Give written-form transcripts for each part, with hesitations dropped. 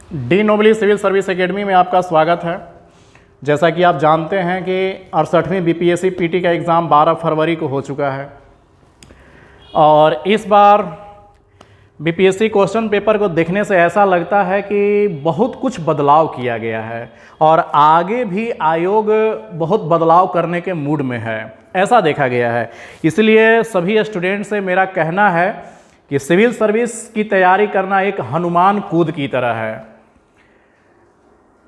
D नोबली civil service academy में आपका स्वागत है। जैसा कि आप जानते हैं कि 68वीं बीपीएससी पीटी का एग्ज़ाम 12 फरवरी को हो चुका है और इस बार बीपीएससी क्वेश्चन पेपर को देखने से ऐसा लगता है कि बहुत कुछ बदलाव किया गया है और आगे भी आयोग बहुत बदलाव करने के मूड में है, ऐसा देखा गया है। इसलिए सभी स्टूडेंट से मेरा कहना है कि सिविल सर्विस की तैयारी करना एक हनुमान कूद की तरह है।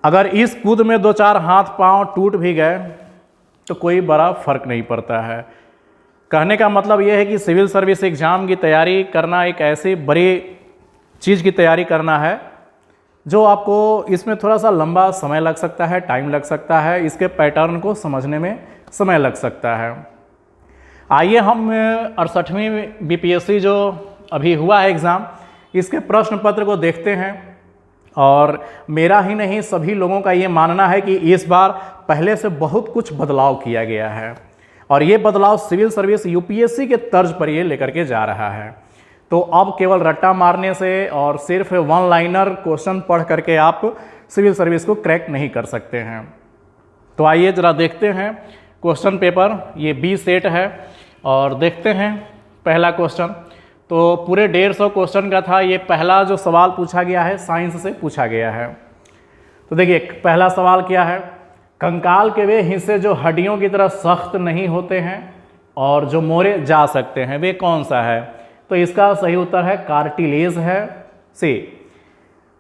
अगर इस कूद में 2-4 हाथ पांव टूट भी गए तो कोई बड़ा फर्क नहीं पड़ता है। कहने का मतलब यह है कि सिविल सर्विस एग्ज़ाम की तैयारी करना एक ऐसी बड़ी चीज़ की तैयारी करना है जो आपको इसमें थोड़ा सा लंबा समय लग सकता है, टाइम लग सकता है, इसके पैटर्न को समझने में समय लग सकता है। आइए हम 68वीं बीपीएससी जो अभी हुआ है एग्ज़ाम, इसके प्रश्न पत्र को देखते हैं। और मेरा ही नहीं सभी लोगों का ये मानना है कि इस बार पहले से बहुत कुछ बदलाव किया गया है और ये बदलाव सिविल सर्विस यूपीएससी के तर्ज पर ये लेकर के जा रहा है। तो अब केवल रट्टा मारने से और सिर्फ वन लाइनर क्वेश्चन पढ़ करके आप सिविल सर्विस को क्रैक नहीं कर सकते हैं। तो आइए ज़रा देखते हैं क्वेश्चन पेपर। ये बी सेट है और देखते हैं पहला क्वेश्चन। तो पूरे 150 क्वेश्चन का था। ये पहला जो सवाल पूछा गया है साइंस से पूछा गया है। तो देखिए पहला सवाल क्या है, कंकाल के वे हिस्से जो हड्डियों की तरह सख्त नहीं होते हैं और जो मोड़े जा सकते हैं वे कौन सा है? तो इसका सही उत्तर है कार्टिलेज है, सी।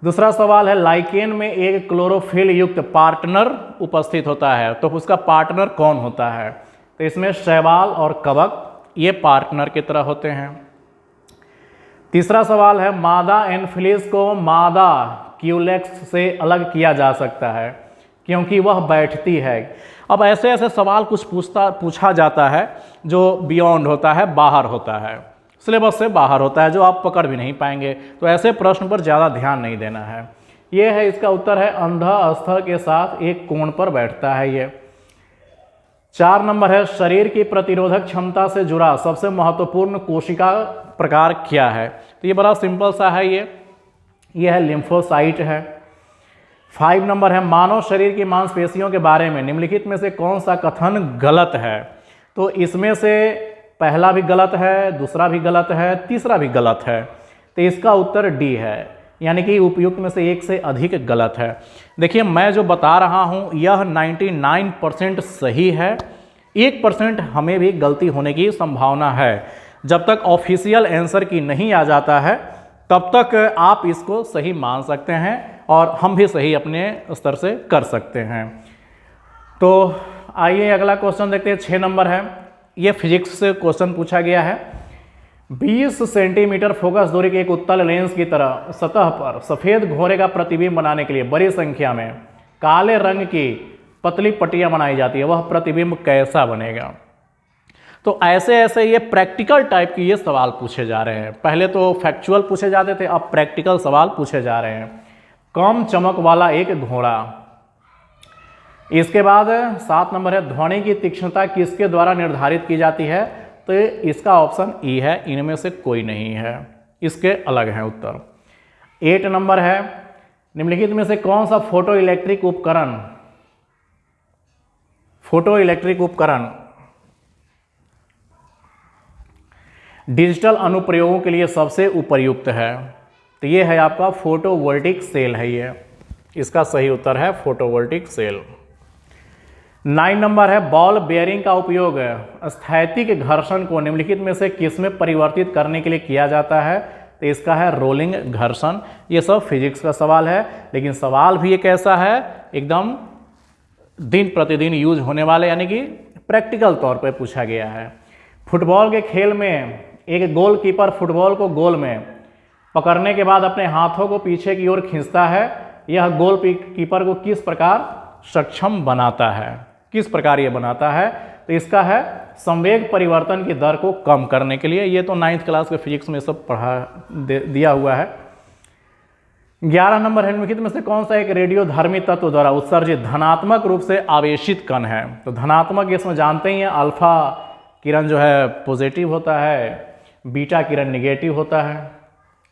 दूसरा सवाल है लाइकेन में एक क्लोरोफिल युक्त पार्टनर उपस्थित होता है, तो उसका पार्टनर कौन होता है? तो इसमें शैवाल और कवक ये पार्टनर की तरह होते हैं। तीसरा सवाल है मादा एनफिलिस को मादा क्यूलेक्स से अलग किया जा सकता है क्योंकि वह बैठती है। अब ऐसे ऐसे सवाल कुछ पूछा जाता है जो बियॉन्ड होता है, बाहर होता है, सिलेबस से बाहर होता है, जो आप पकड़ भी नहीं पाएंगे। तो ऐसे प्रश्न पर ज़्यादा ध्यान नहीं देना है। ये है, इसका उत्तर है अंधा स्थ के साथ एक कोण पर बैठता है ये। 4 नंबर है शरीर की प्रतिरोधक क्षमता से जुड़ा सबसे महत्वपूर्ण कोशिका प्रकार क्या है? तो ये बड़ा सिंपल सा है, ये है लिम्फोसाइट है। 5 नंबर है मानव शरीर की मांसपेशियों के बारे में निम्नलिखित में से कौन सा कथन गलत है? तो इसमें से पहला भी गलत है, दूसरा भी गलत है, तीसरा भी गलत है। तो इसका उत्तर डी है, यानी कि उपयुक्त में से एक से अधिक गलत है। देखिए मैं जो बता रहा हूँ यह 99% सही है, 1% हमें भी गलती होने की संभावना है। जब तक ऑफिशियल आंसर की नहीं आ जाता है तब तक आप इसको सही मान सकते हैं और हम भी सही अपने स्तर से कर सकते हैं। तो आइए अगला क्वेश्चन देखते हैं। 6 नंबर है, ये फिजिक्स से क्वेश्चन पूछा गया है। 20 सेंटीमीटर फोकस दूरी के एक उत्तल लेंस की तरह सतह पर सफ़ेद घोरे का प्रतिबिंब बनाने के लिए बड़ी संख्या में काले रंग की पतली पट्टियां बनाई जाती है, वह प्रतिबिंब कैसा बनेगा? तो ऐसे ऐसे ये प्रैक्टिकल टाइप के ये सवाल पूछे जा रहे हैं। पहले तो फैक्चुअल पूछे जाते थे, अब प्रैक्टिकल सवाल पूछे जा रहे हैं। कम चमक वाला एक घोड़ा। इसके बाद 7 नंबर है ध्वनि की तीक्ष्णता किसके द्वारा निर्धारित की जाती है? तो इसका ऑप्शन ई है, इनमें से कोई नहीं है, इसके अलग हैं उत्तर। 8 नंबर है निम्नलिखित में से कौन सा फोटो इलेक्ट्रिक उपकरण डिजिटल अनुप्रयोगों के लिए सबसे उपयुक्त है? तो ये है आपका फोटोवोल्टिक सेल है, ये इसका सही उत्तर है फोटोवोल्टिक सेल। 9 नंबर है बॉल बेयरिंग का उपयोग स्थैतिक घर्षण को निम्नलिखित में से किसमें परिवर्तित करने के लिए किया जाता है? तो इसका है रोलिंग घर्षण। ये सब फिजिक्स का सवाल है, लेकिन सवाल भी एक ऐसा है एकदम दिन प्रतिदिन यूज होने वाले, यानी कि प्रैक्टिकल तौर पर पूछा गया है। फुटबॉल के खेल में एक गोलकीपर फुटबॉल को गोल में पकड़ने के बाद अपने हाथों को पीछे की ओर खींचता है। यह गोल कीपर को किस प्रकार सक्षम बनाता है? किस प्रकार ये बनाता है? तो इसका है संवेग परिवर्तन की दर को कम करने के लिए। ये तो 9th क्लास के फिजिक्स में सब दिया हुआ है। 11 नंबर है निम्नलिखित में से कौन सा एक रेडियोधर्मी तत्व द्वारा उत्सर्जित धनात्मक रूप से आवेशित कण है? तो धनात्मक इसमें जानते ही हैं, अल्फा किरण जो है पॉजिटिव होता है, बीटा किरण निगेटिव होता है।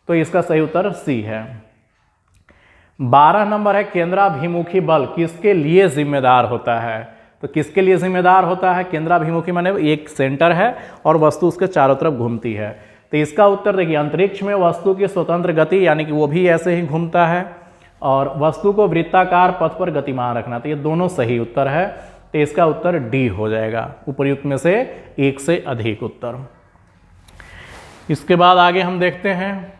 तो इसका सही उत्तर सी है। 12 नंबर है केंद्राभिमुखी बल किसके लिए जिम्मेदार होता है? तो किसके लिए जिम्मेदार होता है? केंद्राभिमुखी माने एक सेंटर है और वस्तु उसके चारों तरफ घूमती है। तो इसका उत्तर देखिए, अंतरिक्ष में वस्तु की स्वतंत्र गति, यानी कि वो भी ऐसे ही घूमता है, और वस्तु को वृत्ताकार पथ पर गतिमान रखना। तो ये दोनों सही उत्तर है। तो इसका उत्तर डी हो जाएगा, उपर्युक्त में से एक से अधिक उत्तर। इसके बाद आगे हम देखते हैं,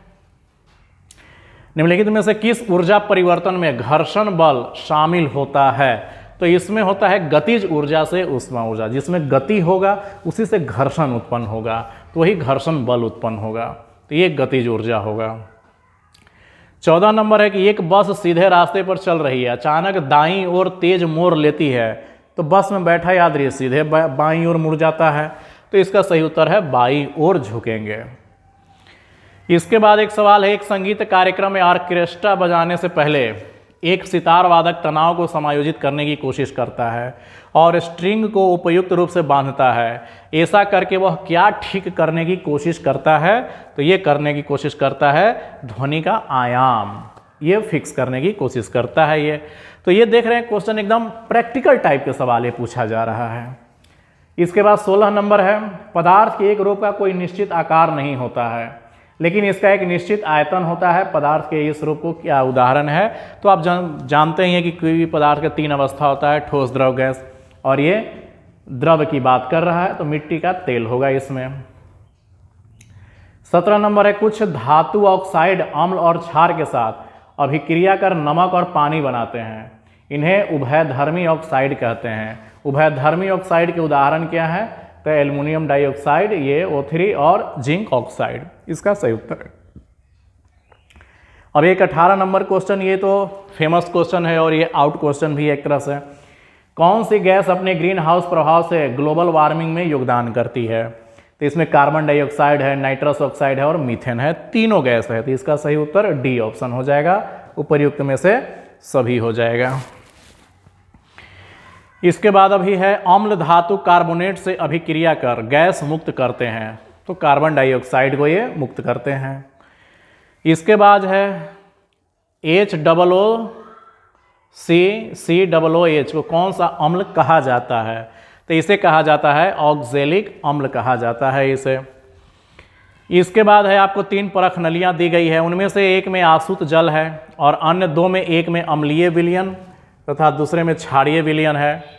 निम्नलिखित में से किस ऊर्जा परिवर्तन में घर्षण बल शामिल होता है? तो इसमें होता है गतिज ऊर्जा से ऊष्मा ऊर्जा। जिसमें गति होगा उसी से घर्षण उत्पन्न होगा, तो वही घर्षण बल उत्पन्न होगा। तो ये गतिज ऊर्जा होगा। 14 नंबर है कि एक बस सीधे रास्ते पर चल रही है, अचानक दाईं ओर तेज मोड़ लेती है, तो बस में बैठा यात्री सीधे बाईं ओर मुड़ जाता है। तो इसका सही उत्तर है बाईं ओर झुकेंगे। इसके बाद एक सवाल है, एक संगीत कार्यक्रम में ऑर्केस्ट्रा बजाने से पहले एक सितार वादक तनाव को समायोजित करने की कोशिश करता है और स्ट्रिंग को उपयुक्त रूप से बांधता है। ऐसा करके वह क्या ठीक करने की कोशिश करता है? तो ये करने की कोशिश करता है ध्वनि का आयाम, ये फिक्स करने की कोशिश करता है ये। तो ये देख रहे हैं क्वेश्चन एकदम प्रैक्टिकल टाइप के सवाल ये पूछा जा रहा है। इसके बाद 16 नंबर है, पदार्थ के एक रूप का कोई निश्चित आकार नहीं होता है, लेकिन इसका एक निश्चित आयतन होता है। पदार्थ के इस रूप को क्या उदाहरण है? तो आप जानते ही हैं कि कोई भी पदार्थ का 3 अवस्था होता है, ठोस, द्रव, गैस, और ये द्रव की बात कर रहा है, तो मिट्टी का तेल होगा इसमें। 17 नंबर है, कुछ धातु ऑक्साइड अम्ल और क्षार के साथ अभिक्रिया कर नमक और पानी बनाते हैं, इन्हें उभयधर्मी ऑक्साइड कहते हैं। उभयधर्मी ऑक्साइड के उदाहरण क्या है? तो एल्युमिनियम डाइऑक्साइड, ये O3 और जिंक ऑक्साइड, इसका सही उत्तर है। अब एक 18 नंबर क्वेश्चन, ये तो फेमस क्वेश्चन है और ये आउट क्वेश्चन भी एक तरह से। कौन सी गैस अपने ग्रीन हाउस प्रभाव से ग्लोबल वार्मिंग में योगदान करती है? तो इसमें कार्बन डाइऑक्साइड है, नाइट्रस ऑक्साइड है और मीथेन है, तीनों गैस है। तो इसका सही उत्तर डी ऑप्शन हो जाएगा, उपर्युक्त में से सभी हो जाएगा। इसके बाद अभी है, अम्ल धातु कार्बोनेट से अभिक्रिया कर गैस मुक्त करते हैं, तो कार्बन डाइऑक्साइड को ये मुक्त करते हैं। इसके बाद है HOOCCOOH को कौन सा अम्ल कहा जाता है? तो इसे कहा जाता है ऑक्जेलिक अम्ल कहा जाता है इसे। इसके बाद है, आपको 3 परख नलियां दी गई है, उनमें से एक में आसुत जल है और अन्य 2 में, एक में अम्लीय विलयन तथा दूसरे में क्षारीय विलयन है।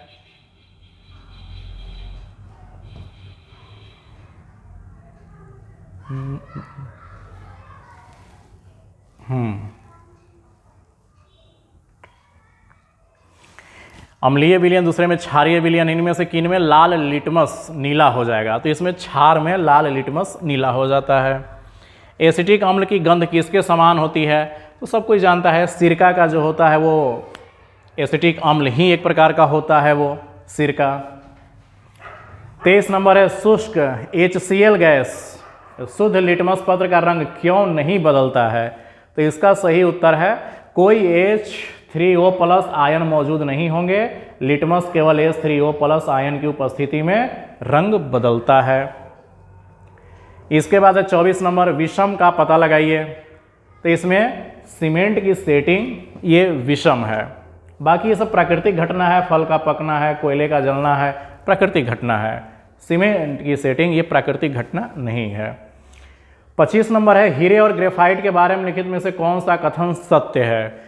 अम्लीय विलयन, दूसरे में क्षारीय विलयन, इनमें से किन में लाल लिटमस नीला हो जाएगा? तो इसमें क्षार में लाल लिटमस नीला हो जाता है। एसिटिक अम्ल की गंध किसके समान होती है? तो सब कोई जानता है, सिरका का जो होता है वो एसिटिक अम्ल ही एक प्रकार का होता है, वो सिरका। 23 नंबर है, शुष्क HCl गैस शुद्ध लिटमस पत्र का रंग क्यों नहीं बदलता है? तो इसका सही उत्तर है, कोई H3O+ आयन मौजूद नहीं होंगे, लिटमस केवल H3O+ आयन की उपस्थिति में रंग बदलता है। इसके बाद है 24 नंबर, विषम का पता लगाइए। तो इसमें सीमेंट की सेटिंग ये विषम है, बाकी ये सब प्राकृतिक घटना है, फल का पकना है, कोयले का जलना है, प्राकृतिक घटना है। सीमेंट की सेटिंग ये प्राकृतिक घटना नहीं है। 25 नंबर है, हीरे और ग्रेफाइट के बारे में लिखित में से कौन सा कथन सत्य है?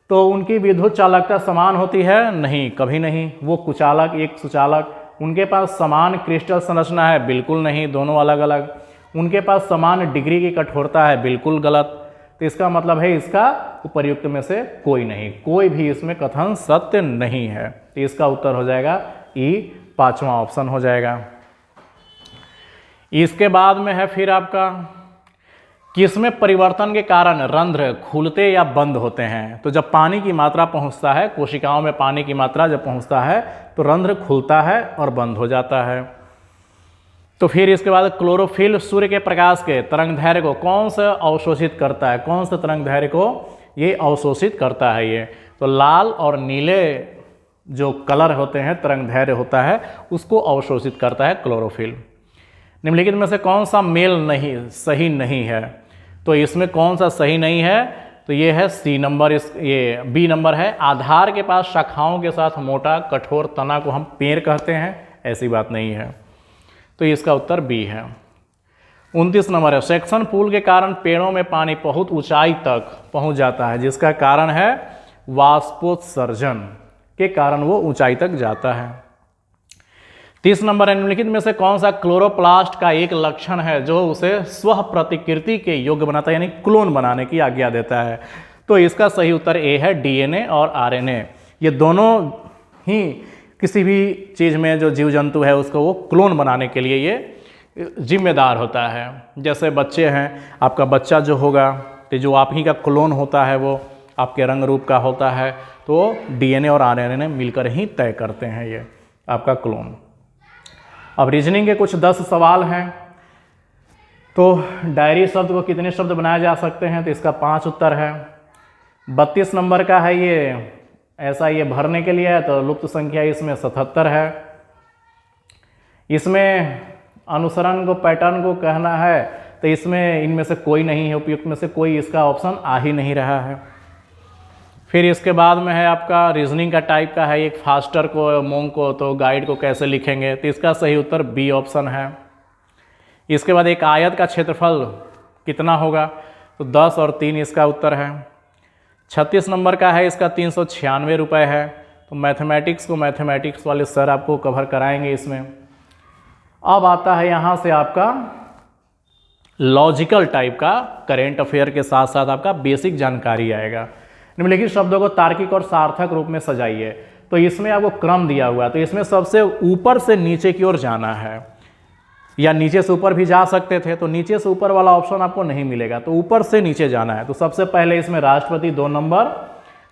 तो उनकी विद्युत चालकता समान होती है? नहीं, कभी नहीं। वो कुचालक, एक सुचालक। उनके पास समान क्रिस्टल संरचना है? बिल्कुल नहीं, दोनों अलग अलग। उनके पास समान डिग्री की कठोरता है? बिल्कुल गलत। तो इसका मतलब है इसका उपर्युक्त में से कोई नहीं, कोई भी इसमें कथन सत्य नहीं है। तो इसका उत्तर हो जाएगा ई, 5वां ऑप्शन हो जाएगा। इसके बाद में है फिर आपका, किसमें परिवर्तन के कारण रंध्र खुलते या बंद होते हैं? तो जब पानी की मात्रा पहुंचता है, कोशिकाओं में पानी की मात्रा जब पहुंचता है तो रंध्र खुलता है और बंद हो जाता है। तो फिर इसके बाद क्लोरोफिल सूर्य के प्रकाश के तरंगदैर्घ्य को कौन सा अवशोषित करता है? कौन सा तरंगदैर्घ्य को ये अवशोषित करता है? ये तो लाल और नीले जो कलर होते हैं, तरंगदैर्घ्य होता है, उसको अवशोषित करता है क्लोरोफिल। निम्नलिखित में से कौन सा मेल नहीं सही नहीं है? तो इसमें कौन सा सही नहीं है? तो ये है सी नंबर। ये बी नंबर है, आधार के पास शाखाओं के साथ मोटा कठोर तना को हम पेड़ कहते हैं, ऐसी बात नहीं है। तो इसका उत्तर बी है। 29 नंबर है, सेक्शन पुल के कारण पेड़ों में पानी बहुत ऊंचाई तक पहुंच जाता है, जिसका कारण है वाष्पोत्सर्जन के कारण वो ऊंचाई तक जाता है। 30 नंबर है, निम्नलिखित में से कौन सा क्लोरोप्लास्ट का एक लक्षण है जो उसे स्व प्रतिकृति के योग्य बनाता है, यानी क्लोन बनाने की आज्ञा देता है। तो इसका सही उत्तर ए है, डीएनए और आरएनए। ये दोनों ही किसी भी चीज़ में जो जीव जंतु है उसको वो क्लोन बनाने के लिए ये जिम्मेदार होता है। जैसे बच्चे हैं, आपका बच्चा जो होगा तो जो आप ही का क्लोन होता है वो आपके रंग रूप का होता है, तो डीएनए और आरएनए मिलकर ही तय करते हैं ये आपका क्लोन। अब रीजनिंग के कुछ 10 सवाल हैं। तो डायरी शब्द को कितने शब्द बनाए जा सकते हैं, तो इसका 5 उत्तर है। 32 नंबर का है, ये ऐसा ये भरने के लिए है, तो लुप्त संख्या इसमें 77 है। इसमें अनुसरण को, पैटर्न को कहना है, तो इसमें इनमें से कोई नहीं है, उपयुक्त में से कोई इसका ऑप्शन आ ही नहीं रहा है। फिर इसके बाद में है आपका रीजनिंग का टाइप का है, एक फास्टर को, मोंग को, तो गाइड को कैसे लिखेंगे, तो इसका सही उत्तर बी ऑप्शन है। इसके बाद एक आयत का क्षेत्रफल कितना होगा, तो 10 और 3 इसका उत्तर है। 36 नंबर का है, इसका 396 रुपये है। तो मैथमेटिक्स को मैथमेटिक्स वाले सर आपको कवर कराएंगे इसमें। अब आता है यहाँ से आपका लॉजिकल टाइप का, करेंट अफेयर के साथ साथ आपका बेसिक जानकारी आएगा। निम्नलिखित शब्दों को तार्किक और सार्थक रूप में सजाइए। तो इसमें आपको क्रम दिया हुआ है, तो इसमें सबसे ऊपर से नीचे की ओर जाना है, या नीचे से ऊपर भी जा सकते थे, तो नीचे से ऊपर वाला ऑप्शन आपको नहीं मिलेगा, तो ऊपर से नीचे जाना है। तो सबसे पहले इसमें राष्ट्रपति 2 नंबर,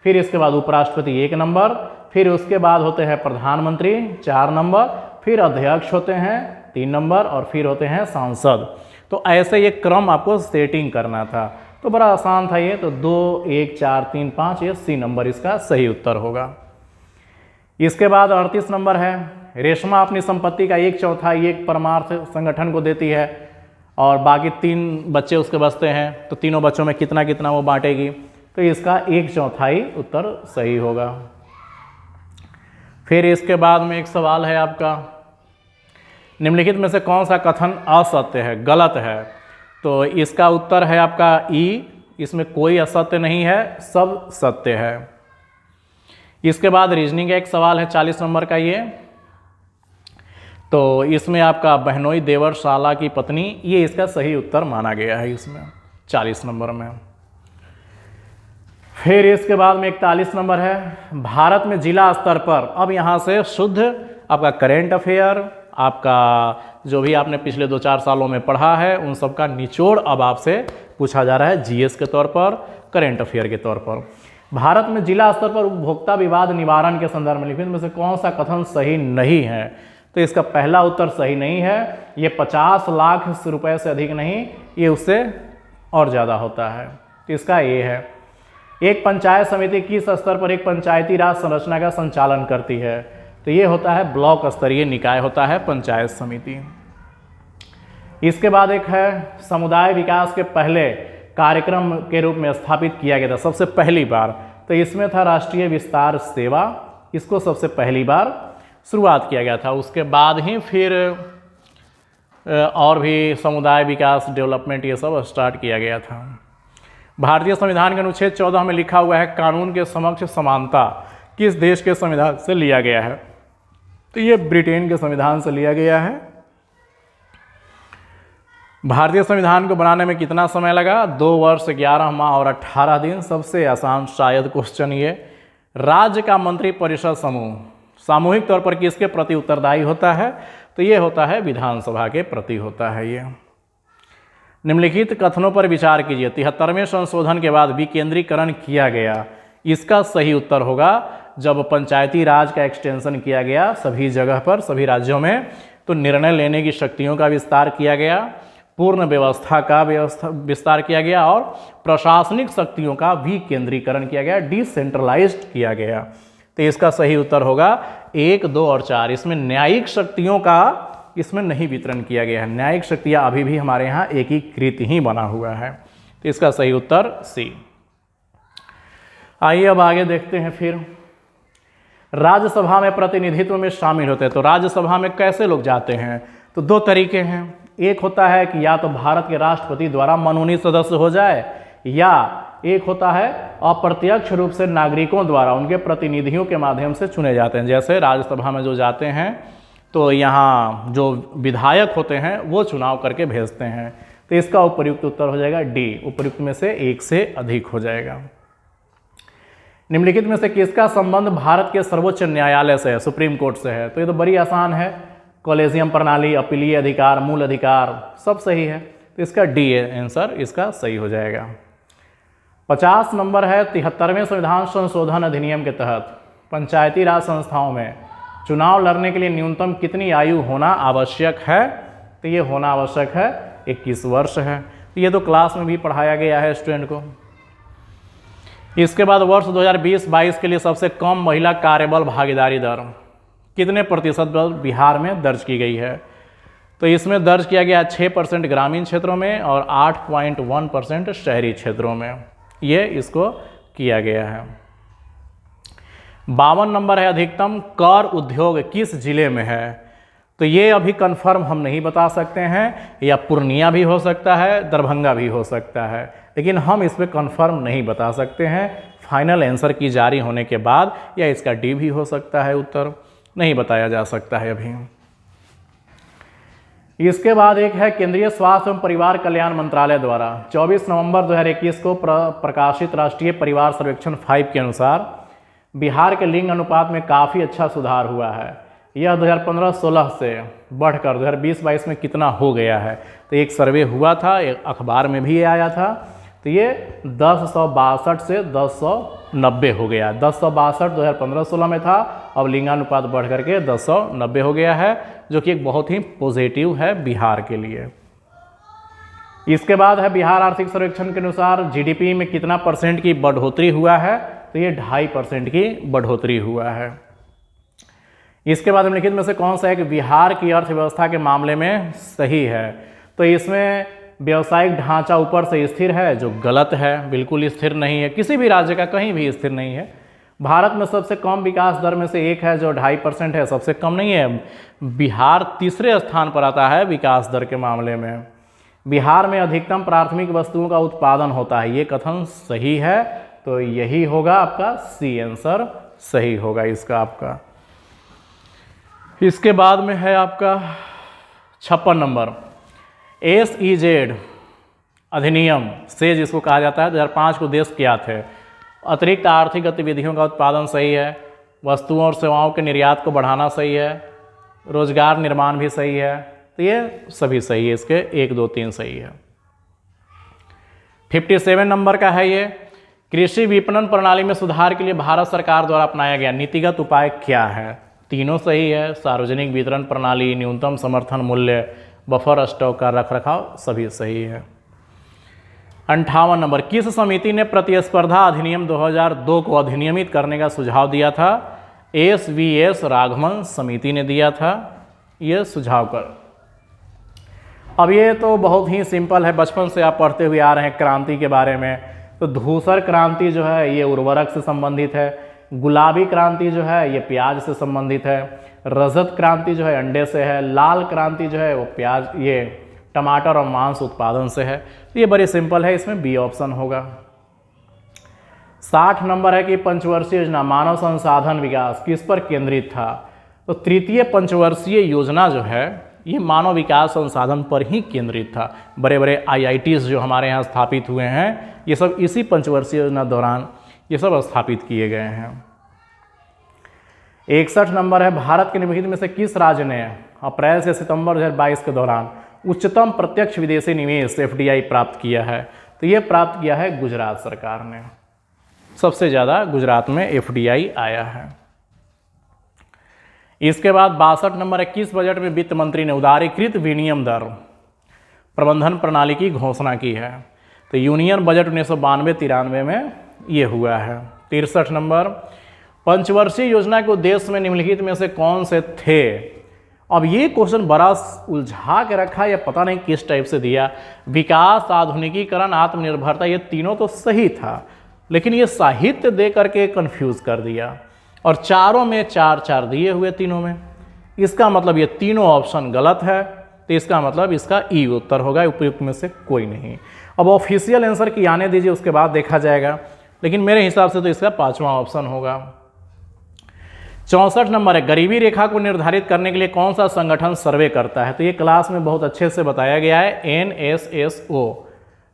फिर इसके बाद उपराष्ट्रपति 1 नंबर, फिर उसके बाद होते हैं प्रधानमंत्री 4 नंबर, फिर अध्यक्ष होते हैं 3 नंबर, और फिर होते हैं सांसद। तो ऐसे ये क्रम आपको सेटिंग करना था, तो बड़ा आसान था ये। तो 2, 1, 4, 3, 5, ये सी नंबर इसका सही उत्तर होगा। इसके बाद 38 नंबर है, रेशमा अपनी संपत्ति का 1/4 एक परमार्थ संगठन को देती है, और बाकी 3 बच्चे उसके बचते हैं, तो तीनों बच्चों में कितना कितना वो बांटेगी, तो इसका 1/4 उत्तर सही होगा। फिर इसके बाद में एक सवाल है आपका, निम्नलिखित में से कौन सा कथन असत्य है, गलत है, तो इसका उत्तर है आपका ई, इसमें कोई असत्य नहीं है, सब सत्य है। इसके बाद रीजनिंग का एक सवाल है 40 नंबर का ये, तो इसमें आपका बहनोई देवर शाला की पत्नी, ये इसका सही उत्तर माना गया है इसमें 40 नंबर में। फिर इसके बाद में 41 नंबर है, भारत में जिला स्तर पर, अब यहाँ से शुद्ध आपका करेंट अफेयर, आपका जो भी आपने पिछले 2-4 सालों में पढ़ा है उन सब का निचोड़ अब आपसे पूछा जा रहा है, जीएस के तौर पर, करेंट अफेयर के तौर पर। भारत में जिला स्तर पर उपभोक्ता विवाद निवारण के संदर्भ में लिखित में से कौन सा कथन सही नहीं है, तो इसका पहला उत्तर सही नहीं है। ये 50 लाख रुपए से अधिक नहीं, ये उससे और ज़्यादा होता है, तो इसका ये है। एक पंचायत समिति किस स्तर पर एक पंचायती राज संरचना का संचालन करती है, तो ये होता है ब्लॉक स्तरीय निकाय होता है पंचायत समिति। इसके बाद एक है, समुदाय विकास के पहले कार्यक्रम के रूप में स्थापित किया गया था सबसे पहली बार, तो इसमें था राष्ट्रीय विस्तार सेवा, इसको सबसे पहली बार शुरुआत किया गया था। उसके बाद ही फिर और भी समुदाय विकास, डेवलपमेंट, ये सब स्टार्ट किया गया था। भारतीय संविधान के अनुच्छेद 14 में लिखा हुआ है, कानून के समक्ष समानता किस देश के संविधान से लिया गया है, तो ये ब्रिटेन के संविधान से लिया गया है। भारतीय संविधान को बनाने में कितना समय लगा, 2 वर्ष 11 माह और 18 दिन। सबसे आसान शायद क्वेश्चन ये, राज्य का मंत्री परिषद समूह सामूहिक तौर पर किसके प्रति उत्तरदायी होता है, तो ये होता है विधानसभा के प्रति होता है ये। निम्नलिखित कथनों पर विचार कीजिए, 73वें संशोधन के बाद विकेंद्रीकरण किया गया, इसका सही उत्तर होगा जब पंचायती राज का एक्सटेंशन किया गया सभी जगह पर, सभी राज्यों में, तो निर्णय लेने की शक्तियों का विस्तार किया गया, पूर्ण व्यवस्था का विस्तार किया गया, और प्रशासनिक शक्तियों का विकेंद्रीकरण किया गया, डिसेंट्रलाइज्ड किया गया। तो इसका सही उत्तर होगा 1, 2 और 4। इसमें न्यायिक शक्तियों का इसमें नहीं वितरण किया गया है, न्यायिक शक्तियाँ अभी भी हमारे यहाँ एकीकृत ही बना हुआ है, तो इसका सही उत्तर सी। आइए अब आगे देखते हैं। फिर राज्यसभा में प्रतिनिधित्व में शामिल होते हैं। तो राज्यसभा में कैसे लोग जाते हैं? तो दो तरीके हैं। एक होता है कि या तो भारत के राष्ट्रपति द्वारा मनोनीत सदस्य हो जाए, या एक होता है अप्रत्यक्ष रूप से नागरिकों द्वारा उनके प्रतिनिधियों के माध्यम से चुने जाते हैं। जैसे राज्यसभा में जो जाते हैं तो यहाँ जो विधायक होते हैं वो चुनाव करके भेजते हैं। तो इसका उपयुक्त उत्तर हो जाएगा डी। उपयुक्त में से एक से अधिक हो जाएगा। निम्नलिखित में से किसका संबंध भारत के सर्वोच्च न्यायालय से है, सुप्रीम कोर्ट से है? तो ये तो बड़ी आसान है। कॉलेजियम प्रणाली, अपीलीय अधिकार, मूल अधिकार, सब सही है। तो इसका डी आंसर इसका सही हो जाएगा। 50 नंबर है, 73वें संविधान संशोधन अधिनियम के तहत पंचायती राज संस्थाओं में चुनाव लड़ने के लिए न्यूनतम कितनी आयु होना आवश्यक है? तो ये होना आवश्यक है 21 वर्ष है। तो ये तो क्लास में भी पढ़ाया गया है स्टूडेंट को। इसके बाद वर्ष 2020-22 के लिए सबसे कम महिला कार्यबल भागीदारी दर कितने प्रतिशत बिहार में दर्ज की गई है? तो इसमें दर्ज किया गया 6% ग्रामीण क्षेत्रों में और 8.1% शहरी क्षेत्रों में, ये इसको किया गया है। 52 नंबर है, अधिकतम कर उद्योग किस जिले में है? तो ये अभी कंफर्म हम नहीं बता सकते हैं, या पूर्णिया भी हो सकता है, दरभंगा भी हो सकता है, लेकिन हम इस पर कंफर्म नहीं बता सकते हैं। फाइनल आंसर की जारी होने के बाद, या इसका डी भी हो सकता है, उत्तर नहीं बताया जा सकता है अभी। इसके बाद एक है, केंद्रीय स्वास्थ्य एवं परिवार कल्याण मंत्रालय द्वारा 24 नवंबर 2021 को प्रकाशित राष्ट्रीय परिवार सर्वेक्षण 5 के अनुसार बिहार के लिंग अनुपात में काफ़ी अच्छा सुधार हुआ है। यह 2015-16 से बढ़कर 2020-22 में कितना हो गया है? तो एक सर्वे हुआ था, एक अखबार में भी आया था। तो ये 1062 से 1090 हो गया। 1062 2015-16 में था, अब लिंगानुपात बढ़ करके 1090 हो गया है, जो कि एक बहुत ही पॉजिटिव है बिहार के लिए। इसके बाद है, बिहार आर्थिक सर्वेक्षण के अनुसार जीडीपी में कितना % की बढ़ोतरी हुआ है? तो ये 2.5% की बढ़ोतरी हुआ है। इसके बाद निम्नलिखित में से कौन सा है कि बिहार की अर्थव्यवस्था के मामले में सही है? तो इसमें व्यावसायिक ढांचा ऊपर से स्थिर है, जो गलत है, बिल्कुल स्थिर नहीं है, किसी भी राज्य का कहीं भी स्थिर नहीं है। भारत में सबसे कम विकास दर में से एक है, जो 2.5% है, सबसे कम नहीं है। बिहार तीसरे स्थान पर आता है विकास दर के मामले में। बिहार में अधिकतम प्राथमिक वस्तुओं का उत्पादन होता है, ये कथन सही है, तो यही होगा आपका सी आंसर सही होगा इसका आपका। इसके बाद में है आपका 56 नंबर, SEZ अधिनियम से जिसको कहा जाता है 2005 को उद्देश्य क्या थे? अतिरिक्त आर्थिक गतिविधियों का उत्पादन सही है, वस्तुओं और सेवाओं के निर्यात को बढ़ाना सही है, रोजगार निर्माण भी सही है। तो ये सभी सही है, इसके 1, 2, 3 सही है। 57 नंबर का है ये, कृषि विपणन प्रणाली में सुधार के लिए भारत सरकार द्वारा अपनाया गया नीतिगत उपाय क्या है? तीनों सही है। सार्वजनिक वितरण प्रणाली, न्यूनतम समर्थन मूल्य, बफर स्टॉक का रखरखाव, सभी सही है। 58 नंबर, किस समिति ने प्रतिस्पर्धा अधिनियम 2002 को अधिनियमित करने का सुझाव दिया था? SVS राघवन समिति ने दिया था ये सुझाव कर। अब ये तो बहुत ही सिंपल है, बचपन से आप पढ़ते हुए आ रहे हैं क्रांति के बारे में। तो धूसर क्रांति जो है ये उर्वरक से संबंधित है, गुलाबी क्रांति जो है ये प्याज से संबंधित है, रजत क्रांति जो है अंडे से है, लाल क्रांति जो है वो प्याज ये टमाटर और मांस उत्पादन से है। तो ये बड़ी सिंपल है, इसमें बी ऑप्शन होगा। 60 नंबर है कि पंचवर्षीय योजना मानव संसाधन विकास किस पर केंद्रित था? तो तृतीय पंचवर्षीय योजना जो है ये मानव विकास संसाधन पर ही केंद्रित था। बड़े बड़े IITs जो हमारे यहाँ स्थापित हुए हैं ये सब इसी पंचवर्षीय योजना दौरान ये सब स्थापित किए गए हैं। 61 नंबर है, भारत के निम्नलिखित में से किस राज्य ने अप्रैल से सितंबर 2022 के दौरान उच्चतम प्रत्यक्ष विदेशी निवेश FDI प्राप्त किया है? तो ये प्राप्त किया है गुजरात सरकार ने, सबसे ज़्यादा गुजरात में FDI आया है। इसके बाद 62 नंबर है, किस बजट में वित्त मंत्री ने उदारीकृत विनिमय दर प्रबंधन प्रणाली की घोषणा की है? तो यूनियन बजट 1992-93 में ये हुआ है। 63 नंबर, पंचवर्षीय योजना के उद्देश्य में निम्नलिखित में से कौन से थे? अब ये क्वेश्चन बड़ा उलझा के रखा, या पता नहीं किस टाइप से दिया। विकास, आधुनिकीकरण, आत्मनिर्भरता, ये तीनों तो सही था, लेकिन ये साहित्य दे करके कंफ्यूज कर दिया, और चारों में 4-4 दिए हुए तीनों में। इसका मतलब ये तीनों ऑप्शन गलत है, तो इसका मतलब इसका ई उत्तर होगा, उपयुक्त में से कोई नहीं। अब ऑफिशियल आंसर की आने दीजिए, उसके बाद देखा जाएगा, लेकिन मेरे हिसाब से तो इसका 5वां ऑप्शन होगा। 64 नंबर है, गरीबी रेखा को निर्धारित करने के लिए कौन सा संगठन सर्वे करता है? तो ये क्लास में बहुत अच्छे से बताया गया है, NSSO,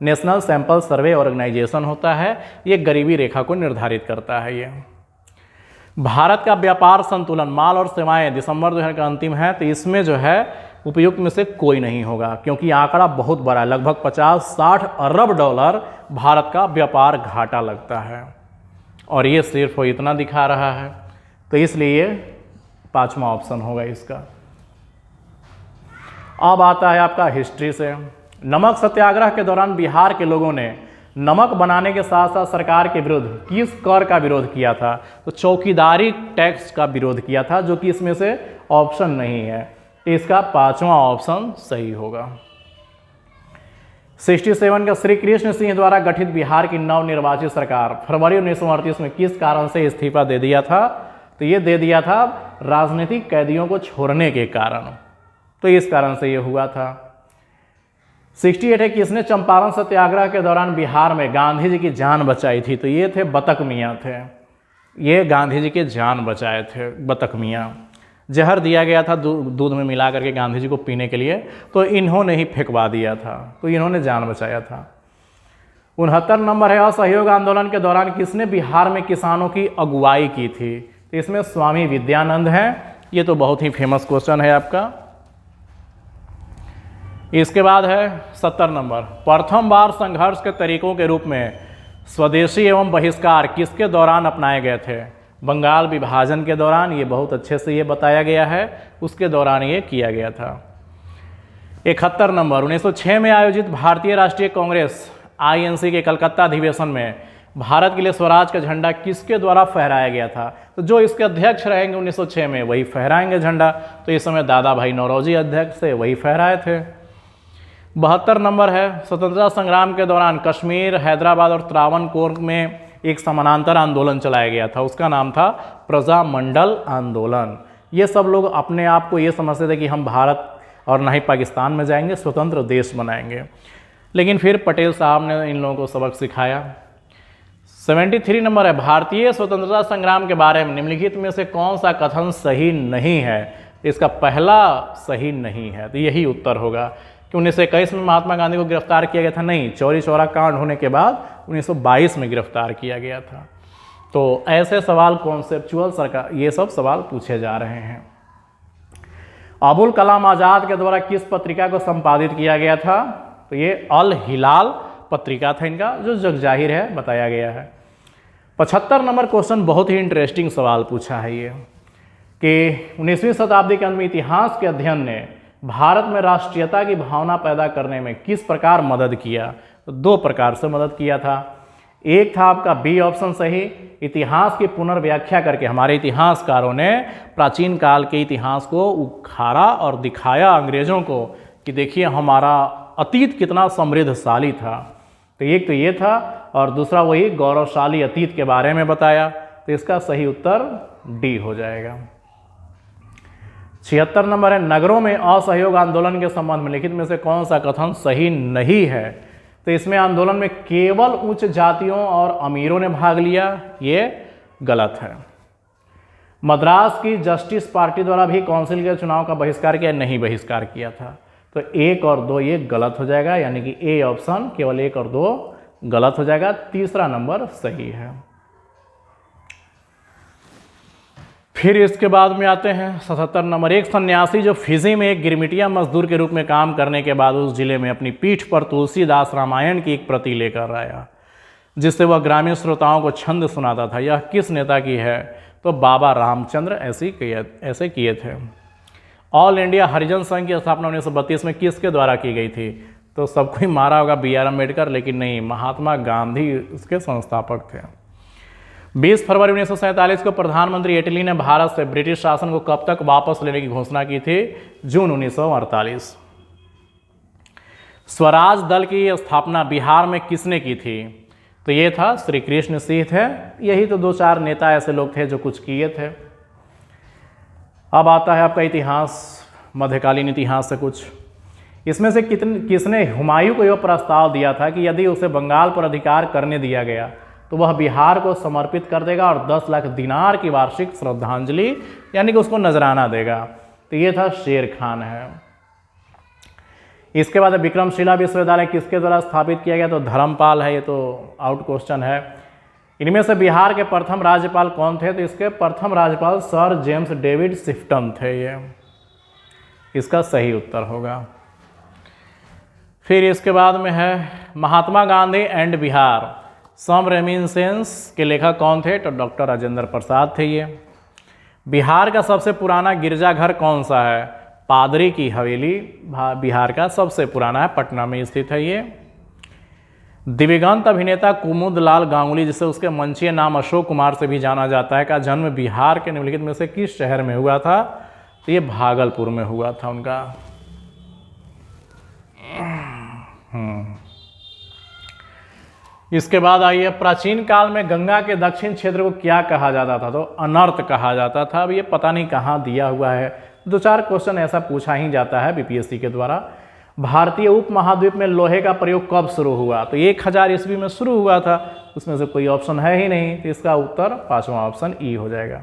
national sample survey organisation होता है, ये गरीबी रेखा को निर्धारित करता है। ये भारत का व्यापार संतुलन माल और सेवाएं दिसंबर 2000 का अंतिम है, तो इसमें जो है उपयुक्त में से कोई नहीं होगा, क्योंकि आंकड़ा बहुत बड़ा है, लगभग 50-60 अरब डॉलर भारत का व्यापार घाटा लगता है, और ये सिर्फ इतना दिखा रहा है, तो इसलिए 5वां ऑप्शन होगा इसका। अब आता है आपका हिस्ट्री से। नमक सत्याग्रह के दौरान बिहार के लोगों ने नमक बनाने के साथ साथ सरकार के विरुद्ध किस कर का विरोध किया था? तो चौकीदारी टैक्स का विरोध किया था, जो कि इसमें से ऑप्शन नहीं है, इसका 5वां ऑप्शन सही होगा। 67 का, श्री कृष्ण सिंह द्वारा गठित बिहार की नवनिर्वाचित सरकार फरवरी 1938 में किस कारण से इस्तीफा दे दिया था? तो ये दे दिया था राजनीतिक कैदियों को छोड़ने के कारण, तो इस कारण से ये हुआ था। 68 है, किसने चंपारण सत्याग्रह के दौरान बिहार में गांधी जी की जान बचाई थी? तो ये थे बतक मियाँ थे, ये गांधी जी की जान बचाए थे बतक मियाँ। जहर दिया गया था दूध में मिला करके गांधी जी को पीने के लिए, तो इन्होंने ही फेंकवा दिया था, तो इन्होंने जान बचाया था। 69 नंबर है, असहयोग आंदोलन के दौरान किसने बिहार में किसानों की अगुवाई की थी? तो इसमें स्वामी विद्यानंद हैं, ये तो बहुत ही फेमस क्वेश्चन है आपका। इसके बाद है 70 नंबर, प्रथम बार संघर्ष के तरीकों के रूप में स्वदेशी एवं बहिष्कार किसके दौरान अपनाए गए थे? बंगाल विभाजन के दौरान, ये बहुत अच्छे से ये बताया गया है, उसके दौरान ये किया गया था। 71 नंबर, 1906 में आयोजित भारतीय राष्ट्रीय कांग्रेस INC के कलकत्ता अधिवेशन में भारत के लिए स्वराज का झंडा किसके द्वारा फहराया गया था? तो जो इसके अध्यक्ष रहेंगे 1906 में वही फहराएंगे झंडा, तो इस समय दादा भाई नौरोजी अध्यक्ष थे, वही फहराए थे। 72 नंबर है, स्वतंत्रता संग्राम के दौरान कश्मीर, हैदराबाद और त्रावणकोर में एक समानांतर आंदोलन चलाया गया था, उसका नाम था प्रजामंडल आंदोलन। ये सब लोग अपने आप को ये समझते थे कि हम भारत और ना ही पाकिस्तान में जाएंगे, स्वतंत्र देश बनाएंगे, लेकिन फिर पटेल साहब ने इन लोगों को सबक सिखाया। 73 नंबर है, भारतीय स्वतंत्रता संग्राम के बारे में निम्नलिखित में से कौन सा कथन सही नहीं है? इसका पहला सही नहीं है, तो यही उत्तर होगा कि 1921 में महात्मा गांधी को गिरफ्तार किया गया था, नहीं, चौरी चौरा कांड होने के बाद 1922 में गिरफ्तार किया गया था। तो ऐसे सवाल कॉन्सेप्चुअल सरकार ये सब सवाल पूछे जा रहे हैं। अबुल कलाम आज़ाद के द्वारा किस पत्रिका को संपादित किया गया था? तो ये अल हिलाल पत्रिका था इनका, जो जग जाहिर है बताया गया है। 75 नंबर क्वेश्चन बहुत ही इंटरेस्टिंग सवाल पूछा है ये, कि 19वीं शताब्दी के अंत में इतिहास के अध्ययन ने भारत में राष्ट्रीयता की भावना पैदा करने में किस प्रकार मदद किया? तो 2 प्रकार से मदद किया था। एक था आपका बी ऑप्शन सही, इतिहास की पुनर्व्याख्या करके हमारे इतिहासकारों ने प्राचीन काल के इतिहास को उखाड़ा और दिखाया अंग्रेजों को कि देखिए हमारा अतीत कितना समृद्धशाली था। तो एक तो ये था, और दूसरा वही गौरवशाली अतीत के बारे में बताया, तो इसका सही उत्तर डी हो जाएगा। 76 नंबर है, नगरों में असहयोग आंदोलन के संबंध में लिखित में से कौन सा कथन सही नहीं है? तो इसमें आंदोलन में केवल उच्च जातियों और अमीरों ने भाग लिया, ये गलत है। मद्रास की जस्टिस पार्टी द्वारा भी काउंसिल के चुनाव का बहिष्कार किया, नहीं बहिष्कार किया था, तो 1 और 2 ये गलत हो जाएगा, यानी कि ए ऑप्शन केवल 1 और 2 गलत हो जाएगा, तीसरा नंबर सही है। फिर इसके बाद में आते हैं 77 नंबर, एक सन्यासी जो फिजी में एक गिरमिटिया मजदूर के रूप में काम करने के बाद उस जिले में अपनी पीठ पर तुलसीदास रामायण की एक प्रति लेकर आया, जिससे वह ग्रामीण श्रोताओं को छंद सुनाता था। यह किस नेता की है? तो बाबा रामचंद्र ऐसे किए थे। ऑल इंडिया हरिजन संघ की स्थापना 1932 में किसके द्वारा की गई थी? तो सबको ही मारा होगा BR अम्बेडकर, लेकिन नहीं, महात्मा गांधी उसके संस्थापक थे। 20 फरवरी 1947 को प्रधानमंत्री एटली ने भारत से ब्रिटिश शासन को कब तक वापस लेने की घोषणा की थी? जून 1948। स्वराज दल की स्थापना बिहार में किसने की थी? तो ये था श्री कृष्ण सिंह थे। यही तो 2-4 नेता ऐसे लोग थे जो कुछ किए थे। अब आता है आपका इतिहास, मध्यकालीन इतिहास से कुछ। इसमें से किसने हुमायूं को यह प्रस्ताव दिया था कि यदि उसे बंगाल पर अधिकार करने दिया गया तो वह बिहार को समर्पित कर देगा और 10 लाख दिनार की वार्षिक श्रद्धांजलि यानी कि उसको नजराना देगा। तो ये था शेर खान है। इसके बाद विक्रमशिला विश्वविद्यालय किसके द्वारा स्थापित किया गया? तो धर्मपाल है। ये तो आउट क्वेश्चन है। इनमें से बिहार के प्रथम राज्यपाल कौन थे? तो इसके प्रथम राज्यपाल सर जेम्स डेविड शिफ्टन थे। ये इसका सही उत्तर होगा। फिर इसके बाद में है Mahatma Gandhi and Bihar, some reminiscences के लेखक कौन थे? तो डॉक्टर राजेंद्र प्रसाद थे। ये बिहार का सबसे पुराना गिरजाघर कौन सा है? पादरी की हवेली बिहार का सबसे पुराना है, पटना में स्थित है। ये दिवंगत अभिनेता कुमुदलाल गांगुली, जिसे उसके मंचीय नाम अशोक कुमार से भी जाना जाता है, का जन्म बिहार के निम्नलिखित में से किस शहर में हुआ था? तो ये भागलपुर में हुआ था उनका। इसके बाद आइए, प्राचीन काल में गंगा के दक्षिण क्षेत्र को क्या कहा जाता था? तो अनर्त कहा जाता था। अब ये पता नहीं कहाँ दिया हुआ है। 2-4 क्वेश्चन ऐसा पूछा ही जाता है बीपीएससी के द्वारा। भारतीय उपमहाद्वीप में लोहे का प्रयोग कब शुरू हुआ? तो 1000 ईस्वी में शुरू हुआ था। उसमें से कोई ऑप्शन है ही नहीं, तो इसका उत्तर 5वां ऑप्शन ई हो जाएगा।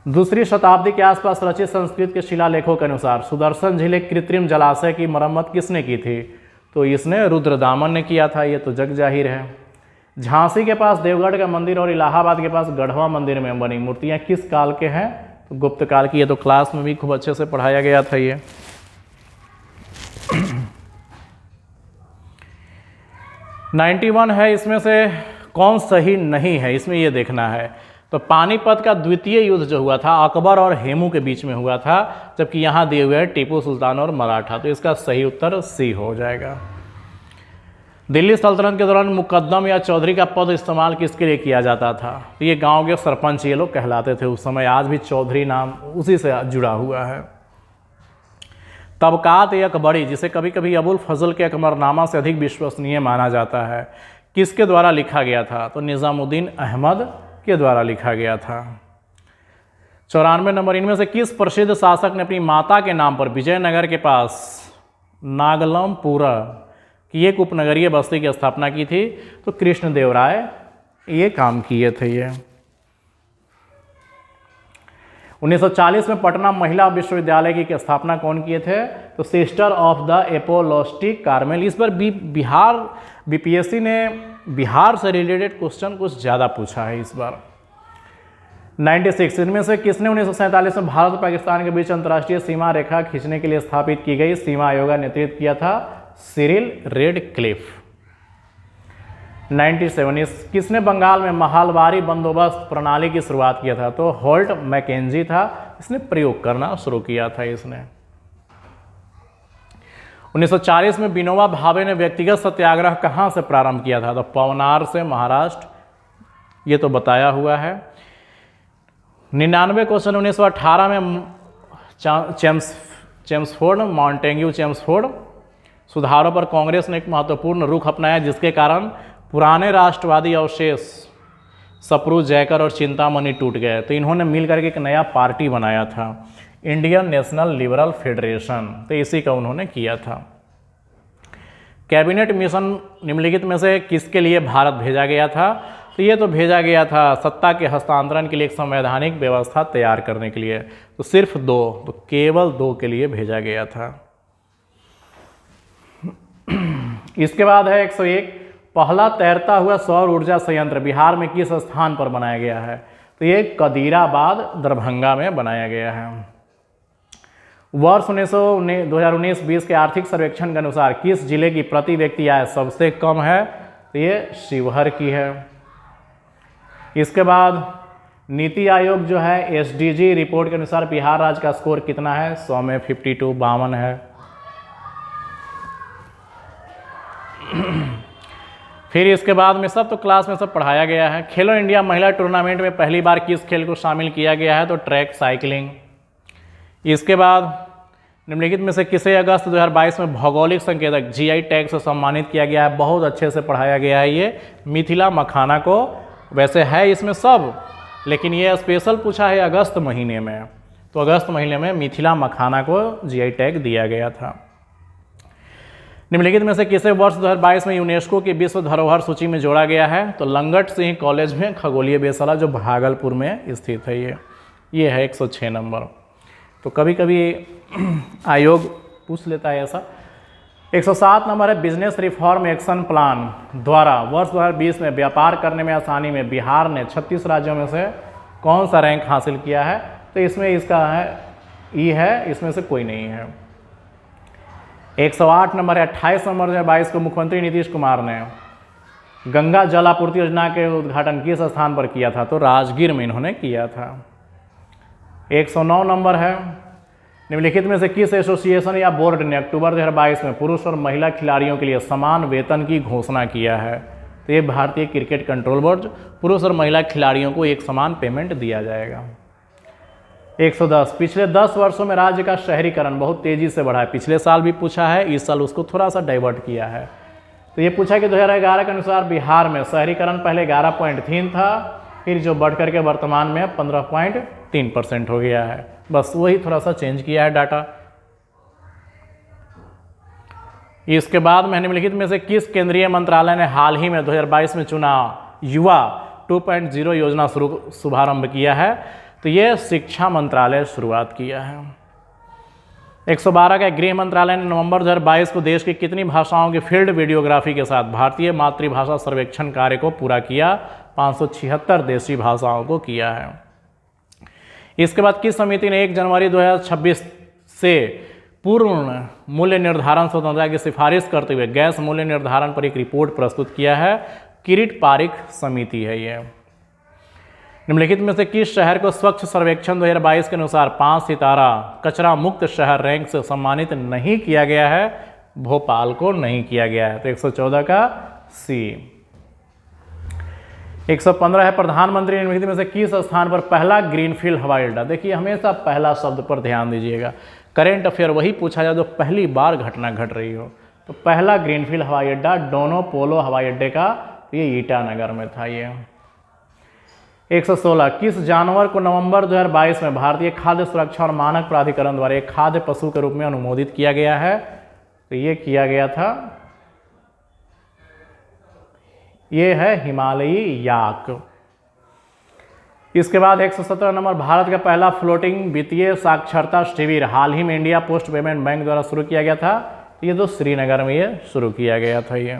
दूसरी शताब्दी के आसपास रचित संस्कृत के शिलालेखों के अनुसार सुदर्शन झील एक कृत्रिम जलाशय की मरम्मत किसने की थी? तो इसने रुद्रदामन ने किया था। ये तो जग जाहिर है। झांसी के पास देवगढ़ का मंदिर और इलाहाबाद के पास गढ़वा मंदिर में बनी मूर्तियां किस काल के हैं? तो गुप्त काल की। ये तो क्लास में भी खूब अच्छे से पढ़ाया गया था। ये 91 है। इसमें से कौन सही नहीं है, इसमें ये देखना है। तो पानीपत का द्वितीय युद्ध जो हुआ था अकबर और हेमू के बीच में हुआ था, जबकि यहाँ दिए हुए हैं टीपू सुल्तान और मराठा। तो इसका सही उत्तर सी हो जाएगा। दिल्ली सल्तनत के दौरान मुकद्दम या चौधरी का पद इस्तेमाल किसके लिए किया जाता था? तो ये गांव के सरपंच ये लोग कहलाते थे उस समय। आज भी चौधरी नाम उसी से जुड़ा हुआ है। तबकात ए अकबरी, जिसे कभी कभी अबुल फजल के अकबरनामा से अधिक विश्वसनीय माना जाता है, किसके द्वारा लिखा गया था? तो निज़ामुद्दीन अहमद के द्वारा लिखा गया था। 94 नंबर, इनमें से किस प्रसिद्ध शासक ने अपनी माता के नाम पर विजयनगर के पास नागलमपुरा की एक उपनगरीय बस्ती की स्थापना की थी? तो कृष्णदेवराय ये काम किए थे। ये 1940 में पटना महिला विश्वविद्यालय की स्थापना कौन किए थे? तो सिस्टर ऑफ द एपोलोस्टिक कार्मेल। इस पर बिहार बीपीएससी ने बिहार से रिलेटेड क्वेश्चन कुछ ज़्यादा पूछा है इस बार। 96, इनमें से किसने 1947 में भारत और पाकिस्तान के बीच अंतर्राष्ट्रीय सीमा रेखा खींचने के लिए स्थापित की गई सीमा आयोग का नेतृत्व किया था? Cyril Radcliffe. 97, किसने बंगाल में महलवारी बंदोबस्त प्रणाली की शुरुआत किया था? तो होल्ट मैकेंजी था। इसने प्रयोग करना शुरू किया था इसने। 1940 में विनोबा भावे ने व्यक्तिगत सत्याग्रह कहाँ से प्रारंभ किया था? तो पवनार से, महाराष्ट्र। ये तो बताया हुआ है। 99 क्वेश्चन, 1918 में चेम्सफोर्ड, मॉन्टेग्यू चेम्सफोर्ड सुधारों पर कांग्रेस ने एक महत्वपूर्ण रुख अपनाया, जिसके कारण पुराने राष्ट्रवादी अवशेष सप्रू, जयकर और चिंतामणि टूट गए। तो इन्होंने मिलकर के एक नया पार्टी बनाया था, इंडियन नेशनल लिबरल फेडरेशन। तो इसी का उन्होंने किया था। कैबिनेट मिशन निम्नलिखित में से किसके लिए भारत भेजा गया था? तो ये तो भेजा गया था सत्ता के हस्तांतरण के लिए एक संवैधानिक व्यवस्था तैयार करने के लिए। तो सिर्फ 2, तो केवल 2 के लिए भेजा गया था। इसके बाद है 101, पहला तैरता हुआ सौर ऊर्जा संयंत्र बिहार में किस स्थान पर बनाया गया है? तो ये कदीराबाद, दरभंगा में बनाया गया है। वर्ष 2019-20 के आर्थिक सर्वेक्षण के अनुसार किस जिले की प्रति व्यक्ति आय सबसे कम है? तो ये शिवहर की है। इसके बाद नीति आयोग जो है एसडीजी रिपोर्ट के अनुसार बिहार राज्य का स्कोर कितना है? 100 में 52, 52 है। फिर इसके बाद में सब तो क्लास में सब पढ़ाया गया है। खेलो इंडिया महिला टूर्नामेंट में पहली बार किस खेल को शामिल किया गया है? तो ट्रैक साइकिलिंग। इसके बाद निम्नलिखित में से किसे अगस्त 2022 में भौगोलिक संकेतक जीआई टैग से सम्मानित किया गया है? बहुत अच्छे से पढ़ाया गया है ये मिथिला मखाना को। वैसे है इसमें सब, लेकिन ये स्पेशल पूछा है अगस्त महीने में, तो अगस्त महीने में मिथिला मखाना को जीआई टैग दिया गया था। निम्नलिखित में से किसे वर्ष 2022 में यूनेस्को की विश्व धरोहर सूची में जोड़ा गया है? तो लंगट सिंह कॉलेज में खगोलीय वेधशाला जो भागलपुर में स्थित है ये है 106 नंबर। तो कभी कभी आयोग पूछ लेता है ऐसा। 107 नंबर है बिजनेस रिफॉर्म एक्शन प्लान द्वारा वर्ष 2020 में व्यापार करने में आसानी में बिहार ने 36 राज्यों में से कौन सा रैंक हासिल किया है? तो इसमें इसका है ई है, इसमें से कोई नहीं है। 108 नंबर है 28 नंबर 2022 को मुख्यमंत्री नीतीश कुमार ने गंगा जल आपूर्ति योजना के उद्घाटन किस स्थान पर किया था? तो राजगीर में इन्होंने किया था। 109 नंबर है निम्नलिखित में से किस एसोसिएशन या बोर्ड ने अक्टूबर 2022 में पुरुष और महिला खिलाड़ियों के लिए समान वेतन की घोषणा किया है? तो ये भारतीय क्रिकेट कंट्रोल बोर्ड, पुरुष और महिला खिलाड़ियों को एक समान पेमेंट दिया जाएगा। 110 पिछले 10 वर्षों में राज्य का शहरीकरण बहुत तेजी से बढ़ा है। पिछले साल भी पूछा है, इस साल उसको थोड़ा सा डाइवर्ट किया है। तो ये पूछा कि 2011 के अनुसार बिहार में शहरीकरण पहले 11.3 था, फिर जो बढ़ करके वर्तमान में 15.3% हो गया है। बस वही थोड़ा सा चेंज किया है डाटा। इसके बाद में निम्नलिखित में से किस केंद्रीय मंत्रालय ने हाल ही में 2022 में चुना युवा 2.0 योजना शुभारंभ किया है? तो ये शिक्षा मंत्रालय शुरुआत किया है। 112 का गृह मंत्रालय ने नवंबर 2022 को देश की कितनी भाषाओं की फील्ड वीडियोग्राफी के साथ भारतीय मातृभाषा सर्वेक्षण कार्य को पूरा किया? 576 देशी भाषाओं को किया है। इसके बाद किस समिति ने 1 जनवरी 2026 से पूर्ण मूल्य निर्धारण स्वतंत्रता की सिफारिश करते हुए गैस मूल्य निर्धारण पर एक रिपोर्ट प्रस्तुत किया है? किरीट पारिख समिति है ये। निम्नलिखित में से किस शहर को स्वच्छ सर्वेक्षण 2022 के अनुसार 5 सितारा कचरा मुक्त शहर रैंक से सम्मानित नहीं किया गया है? भोपाल को नहीं किया गया है। तो 114 का सी। 115 है प्रधानमंत्री निम्नलिखित में से किस स्थान पर पहला ग्रीनफील्ड हवाई अड्डा? देखिए हमेशा पहला शब्द पर ध्यान दीजिएगा। करेंट अफेयर वही पूछा जाए जो पहली बार घटना घट रही हो। तो पहला ग्रीनफील्ड हवाई अड्डा डोनो पोलो हवाई अड्डे का ये ईटानगर में था ये। 116 किस जानवर को नवंबर 2022 में भारतीय खाद्य सुरक्षा और मानक प्राधिकरण द्वारा एक खाद्य पशु के रूप में अनुमोदित किया गया है? तो ये किया गया था, ये है हिमालयी याक। इसके बाद 117 नंबर भारत का पहला फ्लोटिंग वित्तीय साक्षरता शिविर हाल ही में इंडिया पोस्ट पेमेंट बैंक द्वारा शुरू किया गया था? ये तो श्रीनगर में ये शुरू किया गया था ये।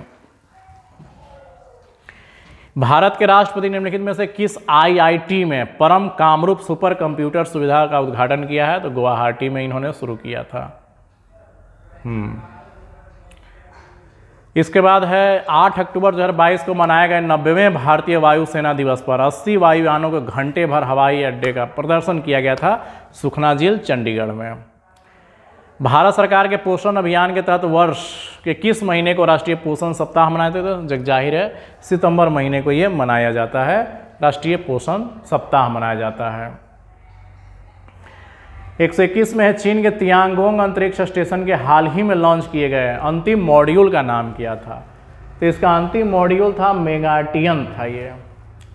भारत के राष्ट्रपति निम्नलिखित में से किस आईआईटी में परम कामरूप सुपर कंप्यूटर सुविधा का उद्घाटन किया है? तो गुवाहाटी में इन्होंने शुरू किया था। इसके बाद है 8 अक्टूबर 2022 को मनाए गए 90वें भारतीय वायुसेना दिवस पर 80 वायुयानों को घंटे भर हवाई अड्डे का प्रदर्शन किया गया था सुखना झील चंडीगढ़ में। भारत सरकार के पोषण अभियान के तहत वर्ष के किस महीने को राष्ट्रीय पोषण सप्ताह मनाते थे? जग जाहिर है सितंबर महीने को ये मनाया जाता है, राष्ट्रीय पोषण सप्ताह मनाया जाता है। 121 में है चीन के तियांगोंग अंतरिक्ष स्टेशन के हाल ही में लॉन्च किए गए अंतिम मॉड्यूल का नाम क्या था? तो इसका अंतिम मॉड्यूल था मेगाटियन था ये।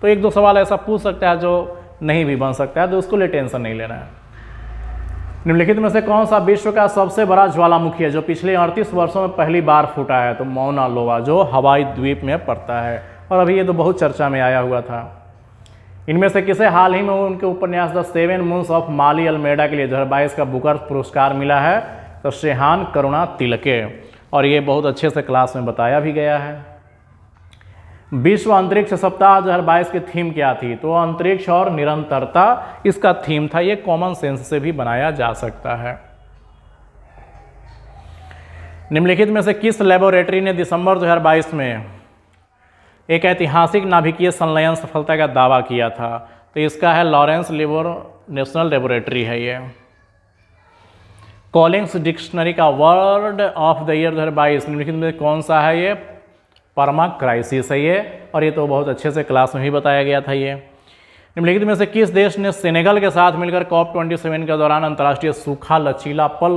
तो 1-2 सवाल ऐसा पूछ सकता है जो नहीं भी बन सकता है, तो उसको लिए टेंशन नहीं लेना है। निम्नलिखित में से कौन सा विश्व का सबसे बड़ा ज्वालामुखी है जो पिछले 38 वर्षों में पहली बार फूटा है? तो मौना लोवा जो हवाई द्वीप में पड़ता है, और अभी ये तो बहुत चर्चा में आया हुआ था। इनमें से किसे हाल ही में उनके उपन्यास the 7 moons of Maali Almeida के लिए 2022 का बुकर पुरस्कार मिला है? तो शेहान करुणा तिलके, और ये बहुत अच्छे से क्लास में बताया भी गया है। विश्व अंतरिक्ष सप्ताह 2022 की थीम क्या थी? तो अंतरिक्ष और निरंतरता इसका थीम था। ये कॉमन सेंस से भी बनाया जा सकता है। निम्नलिखित में से किस लेबोरेटरी ने दिसंबर 2022 में एक ऐतिहासिक नाभिकीय संलयन सफलता का दावा किया था? तो इसका है लॉरेंस लिबोर नेशनल लेबोरेटरी है ये। कॉलिंग्स डिक्शनरी का वर्ड ऑफ द ईयर 2022 निम्नलिखित में कौन सा है? ये परमा क्राइसिस है ये, और ये तो बहुत अच्छे से क्लास में ही बताया गया था ये। निम्नलिखित में से किस देश ने सेनेगल के साथ मिलकर COP27 के दौरान अंतर्राष्ट्रीय सूखा लचीलापन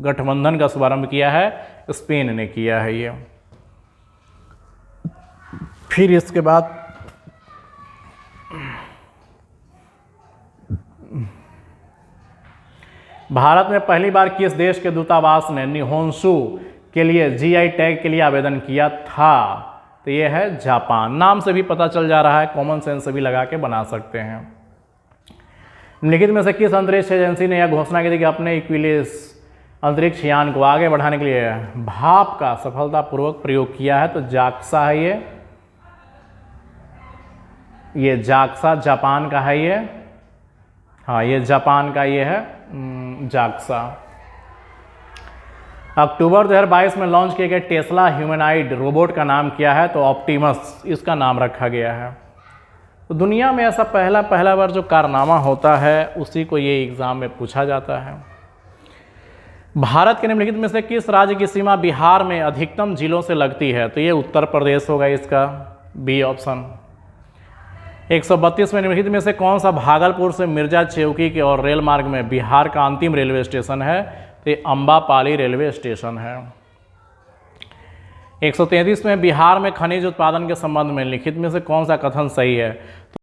गठबंधन का शुभारंभ किया है? स्पेन ने किया है ये। फिर इसके बाद भारत में पहली बार किस देश के दूतावास ने निहोंशु के लिए GI टैग के लिए आवेदन किया था? तो ये है जापान। नाम से भी पता चल जा रहा है, कॉमन सेंस से भी लगा के बना सकते हैं। निम्नलिखित में से किस अंतरिक्ष एजेंसी ने यह घोषणा की थी कि अपने इक्विलिस अंतरिक्ष यान को आगे बढ़ाने के लिए भाप का सफलतापूर्वक प्रयोग किया है? तो जाक्सा है ये जाक्सा जापान का है ये। हाँ, ये जापान का ये है जाक्सा। अक्टूबर 2022 में लॉन्च किए गए टेस्ला ह्यूमैनॉइड रोबोट का नाम क्या है? तो ऑप्टिमस इसका नाम रखा गया है। तो दुनिया में ऐसा पहला बार जो कारनामा होता है उसी को ये एग्ज़ाम में पूछा जाता है। भारत के निम्नलिखित में से किस राज्य की सीमा बिहार में अधिकतम जिलों से लगती है? तो ये उत्तर प्रदेश होगा इसका, बी ऑप्शन। 132 में निम्नलिखित में से कौन सा भागलपुर से मिर्जा चौकी के और रेल मार्ग में बिहार का अंतिम रेलवे स्टेशन है? तो ये अम्बापाली रेलवे स्टेशन है। 133 में बिहार में खनिज उत्पादन के संबंध में निम्नलिखित में से कौन सा कथन सही है?